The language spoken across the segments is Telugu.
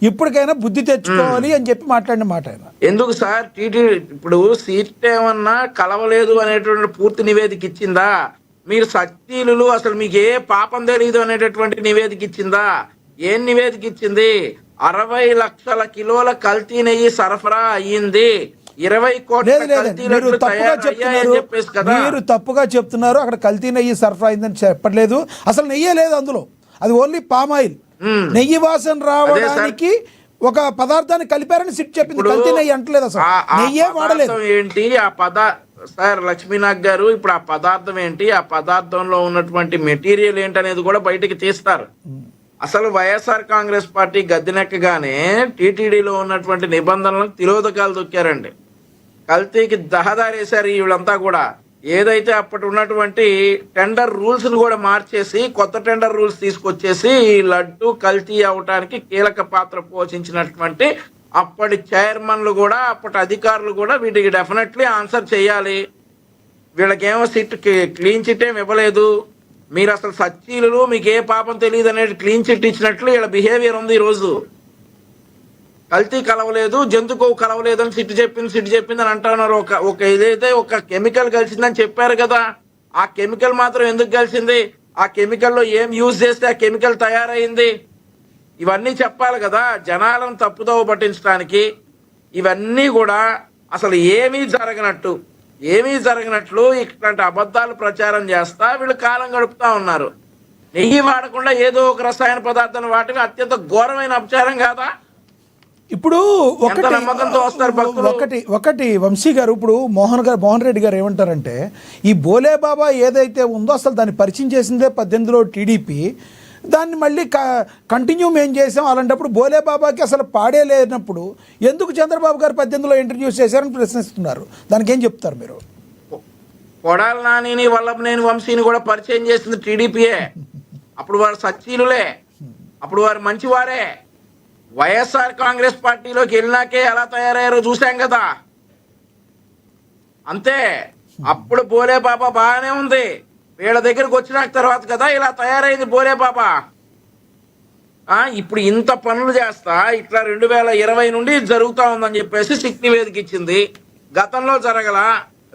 ఇప్పటికైనా బుద్ధి తెచ్చుకోవాలి అని చెప్పి మాట్లాడిన మాట ఆయన. ఎందుకు సార్ ఇప్పుడు సీట్ ఏమన్నా కలవలేదు అనేటువంటి పూర్తి నివేదిక ఇచ్చిందా? మీరు సత్యీలు అసలు మీకు ఏ పాపం తెలియదు అనేటటువంటి నివేదిక ఇచ్చిందా? ఏం నివేదిక ఇచ్చింది? 60 లక్షల కిలోల కల్తీ నెయ్యి సరఫరా అయ్యింది, 20 కోట్ల మీరు తప్పుగా చెప్తున్నారు. అక్కడ కల్తీ నెయ్యి సరఫరా అయిందని చెప్పట్లేదు, అసలు నెయ్యే లేదు అందులో, అది ఓన్లీ పామ్ ఆయిల్. నెయ్యి వాసన రావడానికి ఒక పదార్థాన్ని కలిపారని సిట్ చెప్పింది, కల్తీ నెయ్యి అంటలేదు, అసలు నెయ్యే వాడలేదు. ఏంటి ఆ సార్ లక్ష్మీనాథ్ గారు, ఇప్పుడు ఆ పదార్థం ఏంటి, ఆ పదార్థంలో ఉన్నటువంటి మెటీరియల్ ఏంటనేది కూడా బయటికి తీస్తారు. అసలు వైఎస్ఆర్ కాంగ్రెస్ పార్టీ గద్దెనెక్కగానే టీటీడీలో ఉన్నటువంటి నిబంధనలకు తిరోధకాలు దొక్కారండి, కల్తీకి దహదారేశారు వీళ్ళంతా కూడా. ఏదైతే అప్పటి ఉన్నటువంటి టెండర్ రూల్స్ ను కూడా మార్చేసి కొత్త టెండర్ రూల్స్ తీసుకొచ్చేసి ఈ లడ్డు కల్తీ అవటానికి కీలక పాత్ర పోషించినటువంటి అప్పటి చైర్మన్లు కూడా అప్పటి అధికారులు కూడా వీటికి డెఫినెట్లీ ఆన్సర్ చేయాలి. వీళ్ళకేమో క్లీన్ చిట్ ఏమి ఇవ్వలేదు. మీరు అసలు సచ్చీలు మీకు ఏ పాపం తెలియదు అనేది క్లీన్ చిట్ ఇచ్చినట్లు వీళ్ళ బిహేవియర్ ఉంది. ఈరోజు కల్తీ కలవలేదు, జంతుకోవు కలవలేదు అని సిట్ చెప్పింది అని అంటున్నారు. ఒక ఏదైతే ఒక కెమికల్ కలిసిందని చెప్పారు కదా, ఆ కెమికల్ మాత్రం ఎందుకు కలిసింది, ఆ కెమికల్లో ఏం యూజ్ చేస్తే ఆ కెమికల్ తయారైంది, ఇవన్నీ చెప్పాలి కదా జనాలను తప్పుదోవ పట్టించడానికి. ఇవన్నీ కూడా అసలు ఏమీ జరగనట్లు ఇట్లాంటి అబద్ధాలు ప్రచారం చేస్తా వీళ్ళు కాలం గడుపుతా ఉన్నారు. నెయ్యి వాడకుండా ఏదో ఒక రసాయన పదార్థాన్ని వాటి అత్యంత ఘోరమైన అపచారం కాదా? ఇప్పుడు ఒకటి వంశీ గారు, ఇప్పుడు మోహన్ రెడ్డి గారు ఏమంటారంటే, ఈ బోలే బాబా ఏదైతే ఉందో అసలు దాన్ని పరిచయం చేసిందే 18లో టీడీపీ, దాన్ని మళ్ళీ కంటిన్యూ మేము చేసాం. అలాంటప్పుడు బోలే బాబాకి అసలు పాడే లేనప్పుడు ఎందుకు చంద్రబాబు గారు 18లో ఇంట్రడ్యూస్ చేశారని ప్రశ్నిస్తున్నారు. దానికి ఏం చెప్తారు మీరు? కొడాల నానిని వల్లభనేని వంశీని కూడా పరిచయం చేసింది టీడీపీయే. అప్పుడు వారు సచ్చీలులే, అప్పుడు వారు మంచివారే. వైఎస్ఆర్ కాంగ్రెస్ పార్టీలోకి వెళ్ళినాకే ఎలా తయారయ్యారో చూసాం కదా. అంతే, అప్పుడు బోలే బాబా బాగానే ఉంది, వీళ్ళ దగ్గరకు వచ్చిన తర్వాత కదా ఇలా తయారైంది బోలే బాబా. ఇప్పుడు ఇంత పనులు చేస్తా ఇట్లా 2020 నుండి జరుగుతూ ఉందని చెప్పేసి సిట్ నివేదిక ఇచ్చింది. గతంలో జరగల,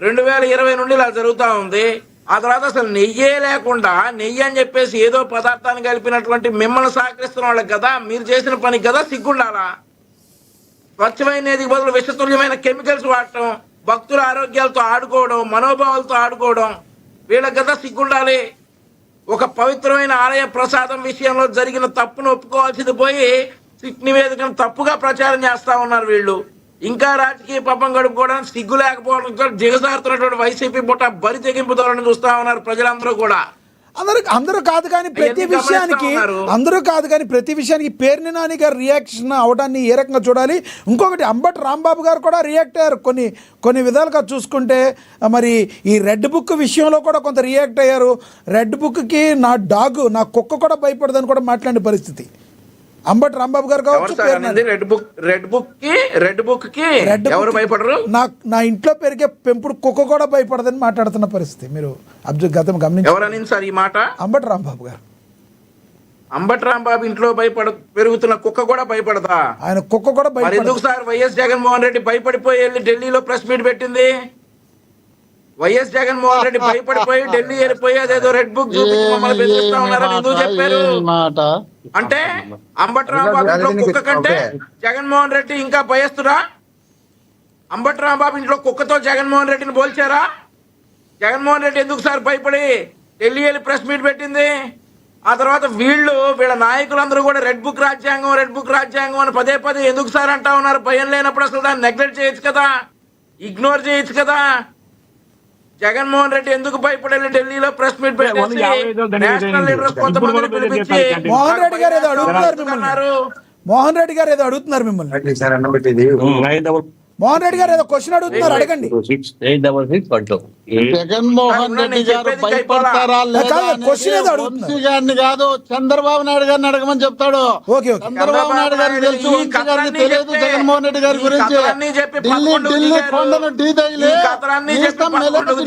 2020 నుండి ఇలా జరుగుతూ ఉంది. ఆ తర్వాత అసలు నెయ్యే లేకుండా నెయ్యి అని చెప్పేసి ఏదో పదార్థాన్ని కలిపినటువంటి మిమ్మల్ని సహకరిస్తున్న వాళ్ళకి కదా, మీరు చేసిన పనికి కదా సిగ్గుండాలా? స్వచ్ఛమైన బదులు విషతుల్యమైన కెమికల్స్ వాడటం, భక్తుల ఆరోగ్యాలతో ఆడుకోవడం, మనోభావాలతో ఆడుకోవడం, వీళ్ళకి కదా సిగ్గుండాలి. ఒక పవిత్రమైన ఆలయ ప్రసాదం విషయంలో జరిగిన తప్పును ఒప్పుకోవాల్సింది పోయి సిట్ నివేదికను తప్పుగా ప్రచారం చేస్తా ఉన్నారు వీళ్ళు. ఇంకా రాజకీయ పాపం గడుపుకోవడానికి సిగ్గు లేకపోవడంతో దిగజారుతున్నటువంటి వైసీపీ పుట్ట బరి తెగింపు ధోరణి చూస్తా ఉన్నారు ప్రజలందరూ కూడా. అందరూ కాదు కానీ ప్రతి విషయానికి పేర్ని నాని గారు రియాక్షన్ అవడాన్ని ఏ రకంగా చూడాలి? ఇంకొకటి అంబటి రాంబాబు గారు కూడా రియాక్ట్ అయ్యారు కొన్ని విధాలుగా చూసుకుంటే. మరి ఈ రెడ్ బుక్ విషయంలో కూడా కొంత రియాక్ట్ అయ్యారు. రెడ్ బుక్కి నా కుక్క కూడా భయపడదని కూడా మాట్లాడిన పరిస్థితి అంబటి రాంబాబు గారు కావచ్చు. రెడ్ బుక్ కి ఎవరు భయపడరు? నా ఇంట్లో పెరిగే పెంపుడు కుక్క కూడా భయపడదని మాట్లాడుతున్న పరిస్థితి మీరు గతం గమనించారు. ఎవరని సార్ ఈ మాట? అంబటి రాంబాబు గారు. అంబటి రాంబాబు ఇంట్లో పెరుగుతున్న కుక్క కూడా భయపడదా? ఆయన కుక్క కూడా భయపడదు. ఎందుకు సార్ వైఎస్ జగన్మోహన్ రెడ్డి భయపడిపోయి వెళ్ళి ఢిల్లీలో ప్రెస్ మీట్ పెట్టింది? వైఎస్ జగన్మోహన్ రెడ్డి భయపడిపోయి ఢిల్లీ వెళ్ళిపోయి అదేదో రెడ్ బుక్ చూపించి మమ్మల్ని బెదిరిస్తా ఉన్నారని ఎందుకు చెప్పారు? అంటే అంబటి రాంబాబు ఇంట్లో కుక్క కంటే జగన్మోహన్ రెడ్డి ఇంకా భయస్తురా? అంబటి రాంబాబు ఇంట్లో కుక్కతో జగన్మోహన్ రెడ్డిని పోల్చారా? జగన్మోహన్ రెడ్డి ఎందుకు సార్ భయపడి ఢిల్లీ వెళ్ళి ప్రెస్ మీట్ పెట్టింది? ఆ తర్వాత వీళ్ళ నాయకులందరూ కూడా రెడ్ బుక్ రాజ్యాంగం అని పదే ఎందుకు సార్ అంటా ఉన్నారు? భయం లేనప్పుడు అసలు దాన్ని నెగ్లెక్ట్ చేయొచ్చు కదా, ఇగ్నోర్ చేయొచ్చు కదా. జగన్మోహన్ రెడ్డి ఎందుకు భయపడి ఢిల్లీలో ప్రెస్ మీట్ పెట్టేసి నేషనల్ లీడర్స్ కొంతమందిని పిలిపించి మోహన్ రెడ్డి గారు ఏదో అడుగుతున్నారు మిమ్మల్ని. మోహన్ రెడ్డి గారు ఏదో క్వశ్చన్ అడుగుతున్నారు, అడగండి. 866 జగన్మోహన్ రెడ్డి గారు భయపడతారా లేదా కాదు, అనేది క్వశ్చన్ ఏదో అడుగుతున్నారు. వంశీ గారిని కాదు, చంద్రబాబు నాయుడు గారిని అడగమని చెప్తాడు. Okay, okay. చంద్రబాబు నాయుడు గారికి తెలుసు, వంశీ గారికి తెలియదు జగన్మోహన్ రెడ్డి గారి గురించి. ఢిల్లీ కొండను ఢీ తగిలి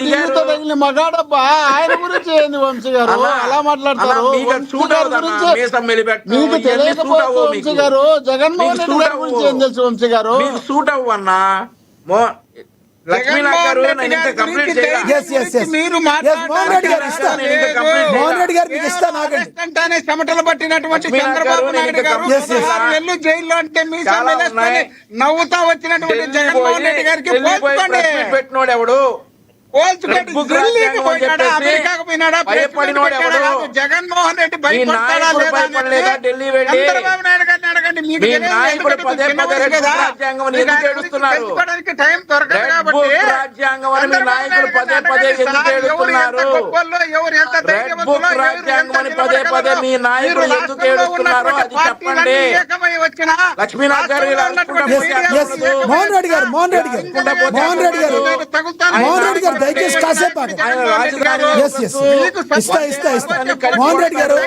ఢిల్లీతో తగిలి మగాడబ్బా, ఆయన గురించి ఏంది వంశీ గారు అలా మాట్లాడతారు? వంశీ గారి గురించి మీకు తెలియకపోవచ్చు వంశీ గారు. జగన్మోహన్ రెడ్డి గారి గురించి ఏం తెలుసు వంశీ గారు? సూట్ అవ్వన్నా లక్ష్మీనాథ్ గారు నేను ఇంకా కంప్లీట్ చేయాలి. Yes, yes, yes. మీరు Yes, మోహన్ రెడ్డి గారు ఇస్తా. మోహన్ రెడ్డి గారు మీకు ఇస్తా, నాగండి. అంటేనే చెమటలు పట్టినటువంటి చంద్రబాబు నాయుడు గారు Yes, yes. 16 ఏళ్ళు జైల్లో అంటే మీ చాలా ఉన్నాయి. నవ్వుతా వచ్చినటువంటి జగన్మోహన్ రెడ్డి గారికి పోల్చుకోండి. పెట్టినోడు ఎవడు? పోల్చుకోండి. ఢిల్లీకి పోయినాడా, అమెరికాకు పోయినాడా, భయపడినోడు ఎవడు? జగన్మోహన్ రెడ్డి మీ భయపడతాడా నాయకుడు లేదా భయపడలేదా? అనేది ఢిల్లీ వెళ్ళి చంద్రబాబు నాయుడు గారిని అడగండి. మీకు మీ తెలియదు, నాయకుడు ఎందుకంటే పదే చిన్న పదే వయసు రెడ్ కదా. బుక్ రాజ్యాంగం అని మీకు ఎందుకు ఆయన గురించి ఏడుస్తున్నారు? తెలుసుకోవడానికి టైం దొరకదు రెడ్ కాబట్టి బుక్ రాజ్యాంగం అని మీ నాయకుడు పదే పదే ఎందుకు ఏడుస్తున్నారు? రెడ్ బుక్ రాజ్యాంగం అని పదే పదే మీ నాయకుడు ఎందుకు ఏడుస్తున్నారో అది చెప్పండి. లక్ష్మీనాథ్ గారు ఇలా అనుకుంటా Yes, yes. మోహన్ రెడ్డి గారు, మోహన్ రెడ్డి గారు, మోహన్ రెడ్డి గారు, మోహన్ రెడ్డి గారు దయచేసి కాసేపు ఆగండి. Yes, yes. ఇస్తా. మోహన్ రెడ్డి గారు,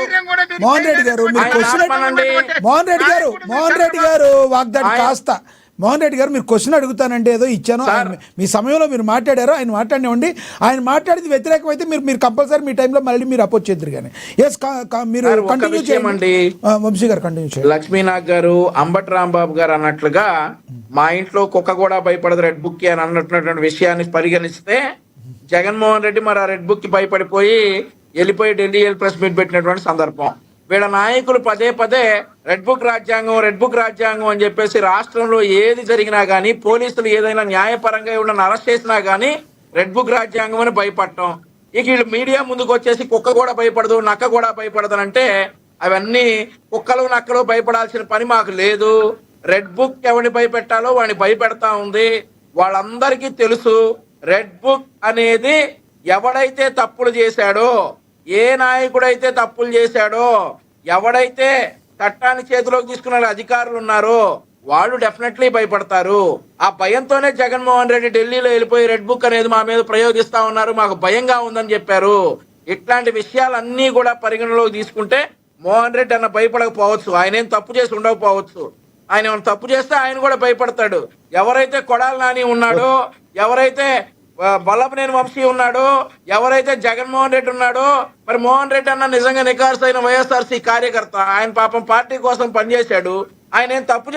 మోహన్ రెడ్డి గారు మీరు క్వశ్చన్ మోహన్ రెడ్డి గారు వాగ్దాడి కాస్త. మోహన్ రెడ్డి గారు మీరు క్వశ్చన్ అడుగుతానంటే ఏదో ఇచ్చాను, మీ సమయంలో మీరు మాట్లాడారు, ఆయన మాట్లాడినివ్వండి. ఆయన మాట్లాడింది వ్యతిరేకం అయితే మీరు కంపల్సరీ మీ టైంలో మళ్ళీ మీరు అపోజ్ చేద్దరు కానీ. ఎస్, మీరు కంటిన్యూ చేయండి. వంశీ గారు కంటిన్యూ చేయండి. లక్ష్మీనాథ్ గారు, అంబటి రాంబాబు గారు అన్నట్లుగా మా ఇంట్లో కుక్క కూడా భయపడదు రెడ్ బుక్ అని అన్నటువంటి విషయాన్ని పరిగణిస్తే జగన్మోహన్ రెడ్డి మరి ఆ రెడ్ బుక్ కి భయపడిపోయి వెళ్ళిపోయి ఢిల్లీ ప్రెస్ మీట్ పెట్టినటువంటి సందర్భం. వీళ్ళ నాయకులు పదే పదే రెడ్ బుక్ రాజ్యాంగం అని చెప్పేసి రాష్ట్రంలో ఏది జరిగినా గానీ, పోలీసులు ఏదైనా న్యాయపరంగా ఎవరైనా అరెస్ట్ చేసినా గానీ రెడ్ బుక్ రాజ్యాంగం అని భయపడటం. ఇక వీళ్ళు మీడియా ముందుకు వచ్చేసి కుక్క కూడా భయపడదు, నక్క కూడా భయపడదు అంటే అవన్నీ కుక్కలు నక్కలు భయపడాల్సిన పని మాకు లేదు. రెడ్ బుక్ ఎవరిని భయపెట్టాలో వాడిని భయపెడతా ఉంది. వాళ్ళందరికీ తెలుసు రెడ్ బుక్ అనేది ఎవడైతే తప్పులు చేశాడో, ఏ నాయకుడైతే తప్పులు చేశాడో, ఎవడైతే చట్టాన్ని చేతిలోకి తీసుకున్న అధికారులు ఉన్నారో వాళ్ళు డెఫినెట్లీ భయపడతారు. ఆ భయంతోనే జగన్మోహన్ రెడ్డి ఢిల్లీలో వెళ్ళిపోయి రెడ్ బుక్ అనేది మా మీద ప్రయోగిస్తా ఉన్నారు, మాకు భయంగా ఉందని చెప్పారు. ఇట్లాంటి విషయాలన్నీ కూడా పరిగణలోకి తీసుకుంటే మోహన్ రెడ్డి అన్న భయపడకపోవచ్చు, ఆయన ఏం తప్పు చేసి ఉండకపోవచ్చు. ఆయన ఏమైనా తప్పు చేస్తే ఆయన కూడా భయపడతాడు. ఎవరైతే కొడాలి నాని ఉన్నాడో, ఎవరైతే వల్లభనేని వంశీ ఉన్నాడో, ఎవరైతే జగన్మోహన్ రెడ్డి ఉన్నాడో, మరి మోహన్ రెడ్డి అన్న నిజంగా నికార్సైన వైఎస్ఆర్సీ కార్యకర్త. ఆయన పాపం పార్టీ కోసం పనిచేశాడు. ఆయన ఏం తప్పు